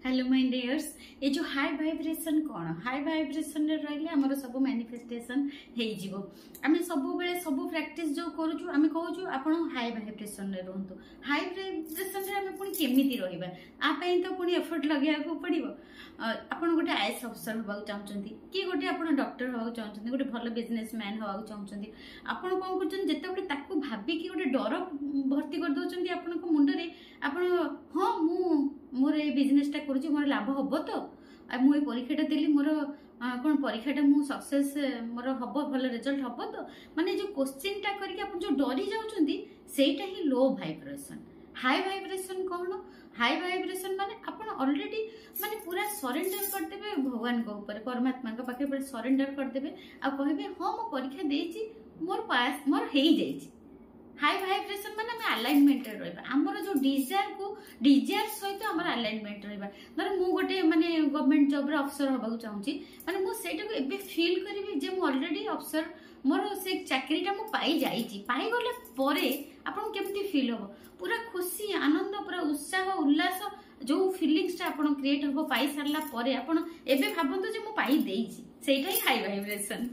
Hello my dears. ये जो high vibration कौन हाई वाइब्रेशन रही आमर सब मैनिफेस्टेशन हो आम सब बेले सब प्रैक्टिस जो करूँ आम कहूँ आप हाई वाइब्रेशन रुहतु। हाई वाइब्रेशन आम पुणी केमी रही तो पुणी एफर्ट लगे पड़ो। आप गोटे आईएएस अफिसर होगा चाहते कि गोटे आप डॉक्टर होगा चाहते गोटे भल बिजनेसमैन होगा चाहते आप कौन कर भाविकी गोटे डर भर्ती कर दौरान आपण मुंडे आप हाँ मोर ये बिजनेसटा करुँच मोर लाभ हम तो मुझे परीक्षाटा देली मोर कौन परीक्षाटा मु सक्सेस मोर हम भल रिजल्ट हम तो माने जो क्वेश्चनटा करके आप जो डरी जाउछंती सेटा ही लो वाइब्रेशन। हाई वाइब्रेशन कौन हाई वाइब्रेशन माने आप ऑलरेडी माने पूरा सरेंडर करदेवे भगवान को ऊपर परमात्मा के पाखे पूरा सरेंडर करदेवे आ कहबे हाँ मो परीक्षा देछि मोर पास मोर हेई जाइछि। हाई वाइब्रेशन माने आम अलाइनमेंट रहा आमर जो डिजायर सहित आम अलाइनमेंट रहा धर मु गोटे माने गवर्नमेंट जॉब अफसर होगा चाहूँगी माने मु सेटा एबे फील करी जे मु ऑलरेडी अफसर मोर से चाकरीटा मु पाई जाइछि पाई गले परे आपन केमती फील हो पूरा खुशी आनंद पूरा उत्साह उल्लास जो फीलिंग्सटा आपन क्रिएट हो पाई सारला परे आपन एबे भाबंतु जे मु पाई देइछि सेटा ही हाई वाइब्रेशन।